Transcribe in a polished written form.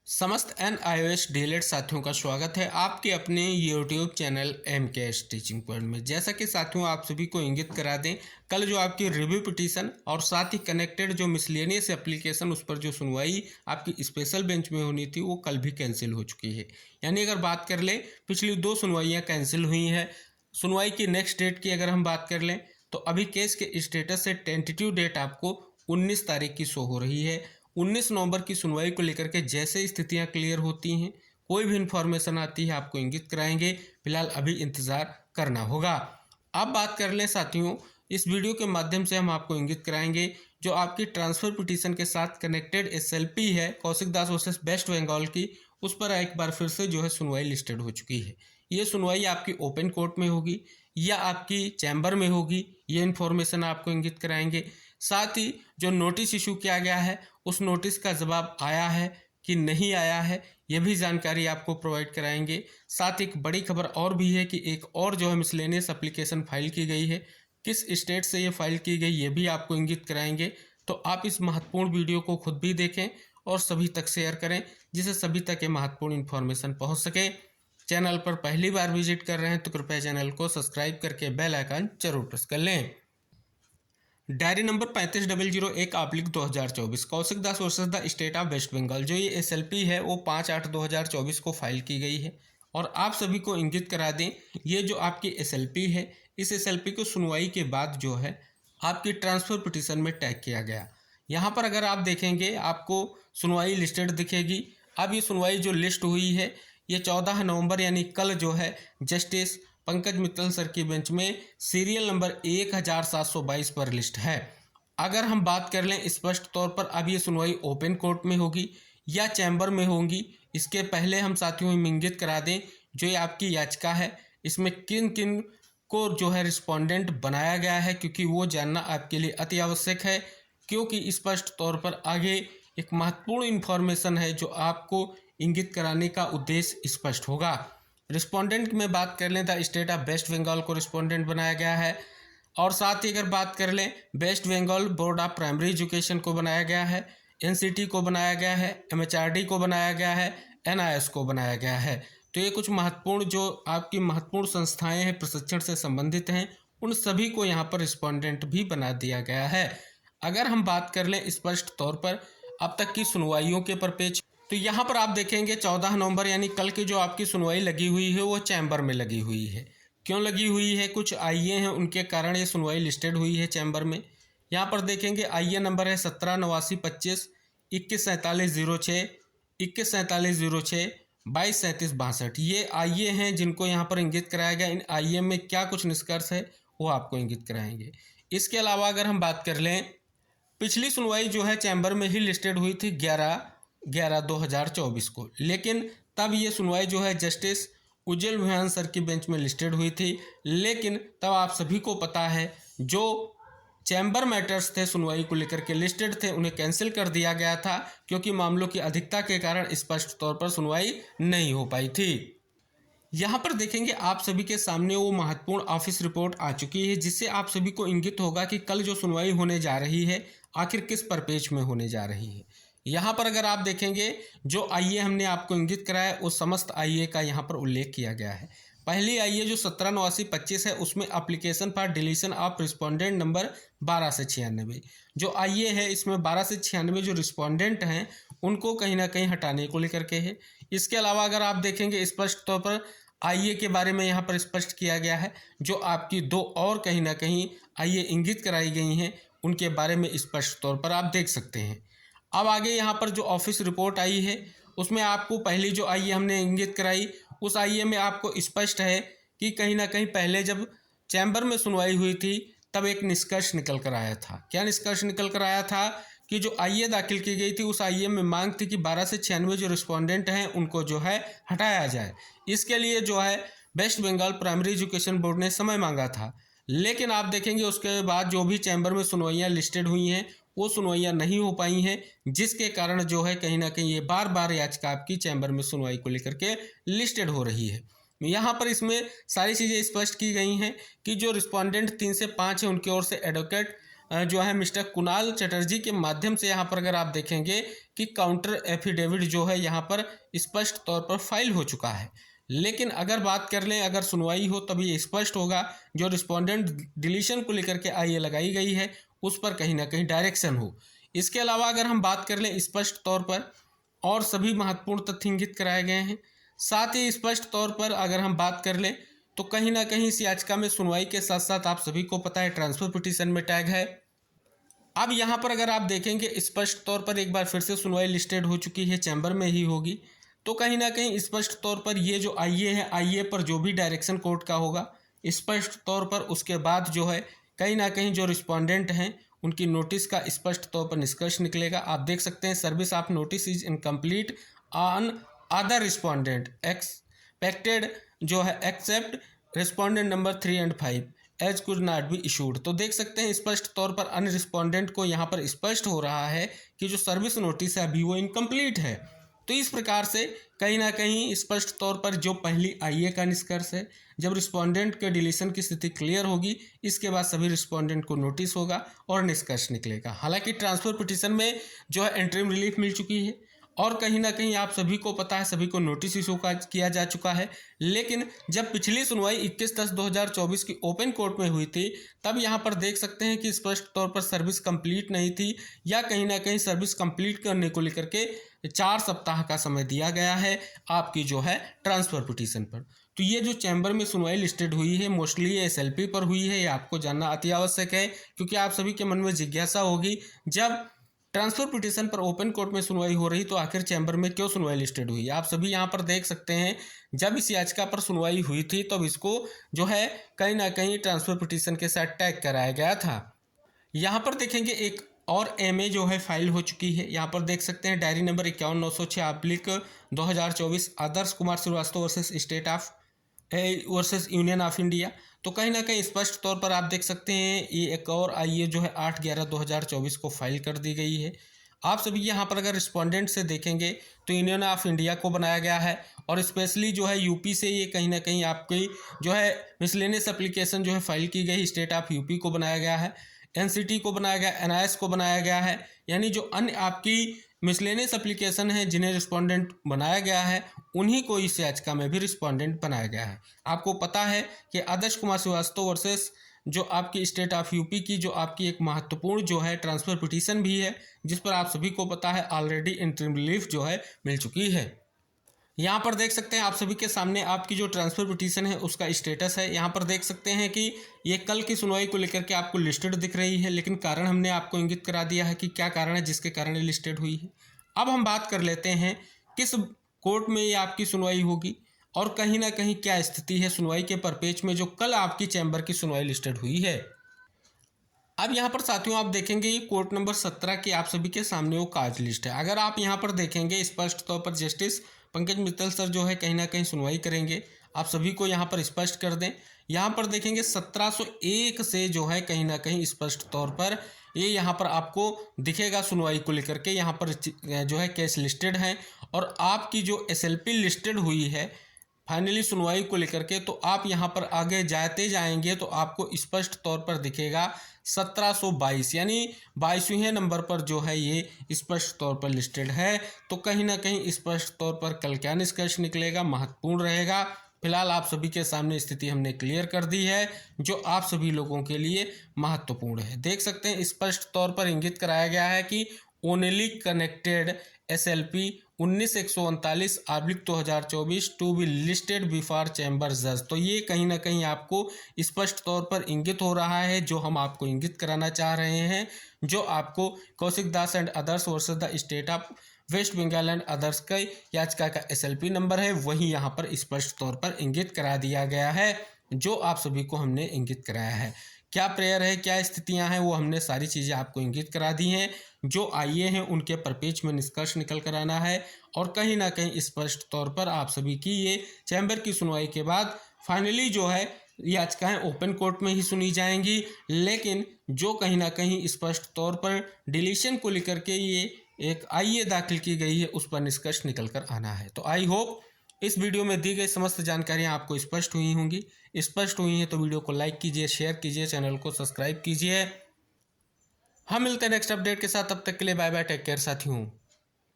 समस्त iOS DElEd साथियों का स्वागत है आपके अपने YouTube channel MKS teaching point में। जैसा कि साथियों आप सभी को इंगित करा दें, कल जो आपकी रिव्यू पिटीशन और साथ ही कनेक्टेड जो मिसलेनियस एप्लीकेशन उस पर जो सुनवाई आपकी स्पेशल बेंच में होनी थी वो कल भी कैंसिल हो चुकी है। यानी अगर बात कर लें, पिछली 2 सुनवाइयाँ कैंसिल हुई हैं। सुनवाई की नेक्स्ट डेट की अगर हम बात कर लें तो अभी केस के स्टेटस से टेंटेटिव डेट आपको 19 तारीख की शो हो रही है। 19 नवंबर की सुनवाई को लेकर के जैसे स्थितियां क्लियर होती हैं, कोई भी इन्फॉर्मेशन आती है आपको इंगित कराएंगे। फिलहाल अभी इंतज़ार करना होगा। अब बात कर लें साथियों, इस वीडियो के माध्यम से हम आपको इंगित कराएंगे जो आपकी ट्रांसफ़र पिटीशन के साथ कनेक्टेड SLP है कौशिक दास वर्सेस वेस्ट बंगाल की, उस पर एक बार फिर से जो है सुनवाई लिस्टेड हो चुकी है। ये सुनवाई आपकी ओपन कोर्ट में होगी या आपकी चैम्बर में होगी, ये इन्फॉर्मेशन आपको इंगित कराएंगे। साथ ही जो नोटिस इशू किया गया है उस नोटिस का जवाब आया है कि नहीं आया है, ये भी जानकारी आपको प्रोवाइड कराएंगे। साथ ही एक बड़ी खबर और भी है कि एक और जो है मिसलेनियस एप्लीकेशन फाइल की गई है, किस स्टेट से ये फाइल की गई ये भी आपको इंगित कराएंगे। तो आप इस महत्वपूर्ण वीडियो को खुद भी देखें और सभी तक शेयर करें जिससे सभी तक ये महत्वपूर्ण इन्फॉर्मेशन पहुँच सके। चैनल पर पहली बार विजिट कर रहे हैं तो कृपया चैनल को सब्सक्राइब करके बेल आइकन जरूर प्रेस कर लें। Diary number 3501/2024 Kaushik Das versus the state of waste Bengal, जो ये SLP है वो 5/8/2024 को फाइल की गई है। और आप सभी को इंगित करा दें, ये जो आपकी SLP है, इस SLP को सुनवाई के बाद जो है आपकी ट्रांसफ़र पिटीशन में टैग किया गया। यहाँ पर अगर आप देखेंगे आपको सुनवाई लिस्टेड दिखेगी। अब ये सुनवाई जो लिस्ट हुई है ये 14 नवंबर यानी कल जो है जस्टिस पंकज मित्तल सर की बेंच में सीरियल नंबर 1722 पर लिस्ट है। अगर हम बात कर लें स्पष्ट तौर पर, अब ये सुनवाई ओपन कोर्ट में होगी या चैम्बर में होंगी, इसके पहले हम साथियों में इंगित करा दें जो ये आपकी याचिका है इसमें किन किन को जो है रिस्पोंडेंट बनाया गया है, क्योंकि वो जानना आपके लिए अति आवश्यक है। क्योंकि स्पष्ट तौर पर आगे एक महत्वपूर्ण इन्फॉर्मेशन है जो आपको इंगित कराने का उद्देश्य स्पष्ट होगा। रिस्पोंडेंट में बात कर लें तो स्टेट ऑफ वेस्ट बंगाल को रिस्पोंडेंट बनाया गया है। और साथ ही अगर बात कर लें West Bengal board of primary education को बनाया गया है, NCT को बनाया गया है, MHRD को बनाया गया है, NIS को बनाया गया है। तो ये कुछ महत्वपूर्ण जो आपकी महत्वपूर्ण संस्थाएं हैं प्रशिक्षण से संबंधित हैं, उन सभी को यहाँ पर रिस्पोंडेंट भी बना दिया गया है। अगर हम बात कर लें स्पष्ट तौर पर अब तक की सुनवाइयों के परपेच, तो यहाँ पर आप देखेंगे 14 नवंबर यानी कल की जो आपकी सुनवाई लगी हुई है वो चैम्बर में लगी हुई है। क्यों लगी हुई है, कुछ आईए हैं उनके कारण ये सुनवाई लिस्टेड हुई है चैम्बर में। यहाँ पर देखेंगे आईए नंबर है 178925, 214706, 214706, 223762। ये आईए हैं जिनको यहाँ पर इंगित कराया गया। इन आईए में क्या कुछ निष्कर्ष है वो आपको इंगित कराएंगे। इसके अलावा अगर हम बात कर लें, पिछली सुनवाई जो है चैम्बर में ही लिस्टेड हुई थी 11/11/2024 को, लेकिन तब ये सुनवाई जो है जस्टिस उज्जवल भुयान सर की बेंच में लिस्टेड हुई थी। लेकिन तब आप सभी को पता है जो चैम्बर मैटर्स थे सुनवाई को लेकर के लिस्टेड थे उन्हें कैंसिल कर दिया गया था, क्योंकि मामलों की अधिकता के कारण स्पष्ट तौर पर सुनवाई नहीं हो पाई थी। यहाँ पर देखेंगे आप सभी के सामने वो महत्वपूर्ण ऑफिस रिपोर्ट आ चुकी है जिससे आप सभी को इंगित होगा कि कल जो सुनवाई होने जा रही है आखिर किस परपेच में होने जा रही है। यहाँ पर अगर आप देखेंगे जो आईए हमने आपको इंगित कराया उस समस्त आईए का यहाँ पर उल्लेख किया गया है। पहली आईए जो 178925 है उसमें application for deletion of respondent number 12 से 96। जो आईए है इसमें 12 से 96 जो रिस्पोंडेंट हैं उनको कहीं ना कहीं हटाने को लेकर के है। इसके अलावा अगर आप देखेंगे स्पष्ट तौर पर आईए के बारे में यहाँ पर स्पष्ट किया गया है, जो आपकी 2 और कहीं ना कहीं आईए इंगित कराई गई हैं उनके बारे में स्पष्ट तौर पर आप देख सकते हैं। अब आगे यहाँ पर जो ऑफिस रिपोर्ट आई है उसमें आपको पहली जो आईए हमने इंगित कराई उस आईए में आपको स्पष्ट है कि कहीं ना कहीं पहले जब चैम्बर में सुनवाई हुई थी तब एक निष्कर्ष निकल कर आया था। क्या निष्कर्ष निकल कर आया था कि जो आईए दाखिल की गई थी उस आईए में मांग थी कि 12 से 96 जो रिस्पोंडेंट हैं उनको जो है हटाया जाए। इसके लिए जो है West Bengal primary education board ने समय मांगा था। लेकिन आप देखेंगे उसके बाद जो भी चैम्बर में सुनवाइयाँ लिस्टेड हुई हैं वो सुनवाइयाँ नहीं हो पाई हैं, जिसके कारण जो है कहीं ना कहीं ये बार बार याचिका आपकी चैम्बर में सुनवाई को लेकर के लिस्टेड हो रही है। यहाँ पर इसमें सारी चीज़ें स्पष्ट की गई हैं कि जो रिस्पोंडेंट 3 से 5 हैं उनकी ओर से एडवोकेट जो है मिस्टर कुणाल चटर्जी के माध्यम से यहाँ पर अगर आप देखेंगे कि काउंटर एफिडेविट जो है यहाँ पर स्पष्ट तौर पर फाइल हो चुका है। लेकिन अगर बात कर लें, अगर सुनवाई हो तब ये स्पष्ट होगा जो रिस्पोंडेंट डिलीशन को लेकर के आईए लगाई गई है उस पर कहीं ना कहीं डायरेक्शन हो। इसके अलावा अगर हम बात कर लें स्पष्ट तौर पर और सभी महत्वपूर्ण तथ्य इंगित कराए गए हैं। साथ ही स्पष्ट तौर पर अगर हम बात कर लें तो कहीं ना कहीं इस याचिका में सुनवाई के साथ साथ आप सभी को पता है ट्रांसफर पिटीशन में टैग है। अब यहाँ पर अगर आप देखेंगे स्पष्ट तौर पर एक बार फिर से सुनवाई लिस्टेड हो चुकी है, चैम्बर में ही होगी। तो कहीं ना कहीं स्पष्ट तौर पर ये जो आईए है, आईए पर जो भी डायरेक्शन कोर्ट का होगा स्पष्ट तौर पर उसके बाद जो है कहीं ना कहीं जो रिस्पोंडेंट हैं उनकी नोटिस का स्पष्ट तौर पर निष्कर्ष निकलेगा। आप देख सकते हैं service of notice is incomplete on other respondent expected जो है एक्सेप्ट रिस्पोंडेंट नंबर 3 और 5 as could not be issued. तो देख सकते हैं स्पष्ट तौर पर अन्य रिस्पोंडेंट को यहाँ पर स्पष्ट हो रहा है कि जो सर्विस नोटिस है अभी वो इनकम्प्लीट है। तो इस प्रकार से कहीं ना कहीं स्पष्ट तौर पर जो पहली आईए का निष्कर्ष है, जब रिस्पोंडेंट के डिलीशन की स्थिति क्लियर होगी इसके बाद सभी रिस्पोंडेंट को नोटिस होगा और निष्कर्ष निकलेगा। हालांकि ट्रांसफर पिटीशन में जो है इंटरिम रिलीफ मिल चुकी है और कहीं ना कहीं आप सभी को पता है सभी को नोटिस इशू किया जा चुका है। लेकिन जब पिछली सुनवाई 21/10/2024 की ओपन कोर्ट में हुई थी तब यहाँ पर देख सकते हैं कि स्पष्ट तौर पर सर्विस कंप्लीट नहीं थी या कहीं ना कहीं सर्विस कंप्लीट करने को लेकर के 4 सप्ताह का समय दिया गया है आपकी जो है ट्रांसफर पिटीशन पर। तो ये जो चैम्बर में सुनवाई लिस्टेड हुई है मोस्टली ये एसएलपी पर हुई है, ये आपको जानना अति आवश्यक है क्योंकि आप सभी के मन में जिज्ञासा होगी जब ट्रांसफर पिटीशन पर ओपन कोर्ट में सुनवाई हो रही तो आखिर चैम्बर में क्यों सुनवाई लिस्टेड हुई। आप सभी यहाँ पर देख सकते हैं जब इस याचिका पर सुनवाई हुई थी तब इसको जो है कहीं ना कहीं ट्रांसफर पिटीशन के साथ टैग कराया गया था। यहाँ पर देखेंगे एक और एमए जो है फाइल हो चुकी है। यहाँ पर देख सकते हैं diary number 51/906/2024 Adarsh Kumar Srivastava versus state of versus union of India. तो कहीं ना कहीं स्पष्ट तौर पर आप देख सकते हैं ये एक और आईए जो है 8/11/2024 को फाइल कर दी गई है। आप सभी यहाँ पर अगर रिस्पोंडेंट से देखेंगे तो यूनियन ऑफ इंडिया को बनाया गया है और स्पेशली जो है यूपी से ये कहीं ना कहीं आपकी जो है मिसलेनियस एप्लीकेशन जो है फाइल की गई स्टेट ऑफ यूपी को बनाया गया है, एनसीटी को बनाया गया, एनआईएस को बनाया गया है। यानी जो अन्य आपकी मिसलेनियस एप्लीकेशन है जिन्हें रिस्पोंडेंट बनाया गया है उन्हीं को इस याचिका में भी रिस्पोंडेंट बनाया गया है। आपको पता है कि आदर्श कुमार श्रीवास्तव वर्सेस जो आपकी स्टेट ऑफ यूपी की जो आपकी एक महत्वपूर्ण जो है ट्रांसफर पिटीशन भी है जिस पर आप सभी को पता है ऑलरेडी इंटरिम रिलीफ जो है मिल चुकी है। यहाँ पर देख सकते हैं आप सभी के सामने आपकी जो ट्रांसफर पिटीशन है उसका स्टेटस है। यहाँ पर देख सकते हैं कि ये कल की सुनवाई को लेकर के आपको लिस्टेड दिख रही है, लेकिन कारण हमने आपको इंगित करा दिया है कि क्या कारण है जिसके कारण ये लिस्टेड हुई है। अब हम बात कर लेते हैं किस कोर्ट में ये आपकी सुनवाई होगी और कहीं ना कहीं क्या स्थिति है सुनवाई के परपेच में जो कल आपकी चैम्बर की सुनवाई लिस्टेड हुई है। अब यहाँ पर साथियों आप देखेंगे ये कोर्ट नंबर 17 की आप सभी के सामने वो काज लिस्ट है। अगर आप यहाँ पर देखेंगे स्पष्ट तौर पर जस्टिस पंकज मित्तल सर जो है कहीं ना कहीं सुनवाई करेंगे। आप सभी को यहाँ पर स्पष्ट कर दें, यहाँ पर देखेंगे 1701 से जो है कहीं ना कहीं स्पष्ट तौर पर ये यहाँ पर आपको दिखेगा सुनवाई को लेकर के यहाँ पर जो है केस लिस्टेड हैं और आपकी जो एसएलपी लिस्टेड हुई है फाइनली सुनवाई को लेकर के। तो आप यहाँ पर आगे जाते जाएंगे तो आपको स्पष्ट तौर पर दिखेगा 1722 यानी 22वें नंबर पर जो है ये स्पष्ट तौर पर लिस्टेड है। तो कहीं ना कहीं स्पष्ट तौर पर कल क्या निष्कर्ष निकलेगा महत्वपूर्ण रहेगा। फिलहाल आप सभी के सामने स्थिति हमने क्लियर कर दी है जो आप सभी लोगों के लिए महत्वपूर्ण है। देख सकते हैं स्पष्ट तौर पर इंगित कराया गया है कि only connected SLP 19/139/2024 to be listed before chamber जज। तो ये कहीं ना कहीं आपको स्पष्ट तौर पर इंगित हो रहा है जो हम आपको इंगित कराना चाह रहे हैं, जो आपको Kaushik Das and others versus the state of waste Bengal and others का याचिका का SLP नंबर है वही यहाँ पर स्पष्ट तौर पर इंगित करा दिया गया है जो आप सभी को हमने इंगित कराया है। क्या प्रेयर है, क्या स्थितियां हैं, वो हमने सारी चीज़ें आपको इंगित करा दी हैं। जो आईए हैं उनके परपेच में निष्कर्ष निकल कर आना है और कहीं ना कहीं स्पष्ट तौर पर आप सभी की ये चैम्बर की सुनवाई के बाद फाइनली जो है याचिकाएं ओपन कोर्ट में ही सुनी जाएंगी। लेकिन जो कहीं ना कहीं स्पष्ट तौर पर डिलीशन को लेकर के ये एक आईए दाखिल की गई है उस पर निष्कर्ष निकल कर आना है। तो आई होप इस वीडियो में दी गई समस्त जानकारियां आपको स्पष्ट हुई होंगी। स्पष्ट हुई हैं तो वीडियो को लाइक कीजिए, शेयर कीजिए, चैनल को सब्सक्राइब कीजिए। हम मिलते हैं नेक्स्ट अपडेट के साथ, तब तक के लिए बाय बाय, टेक केयर साथियों।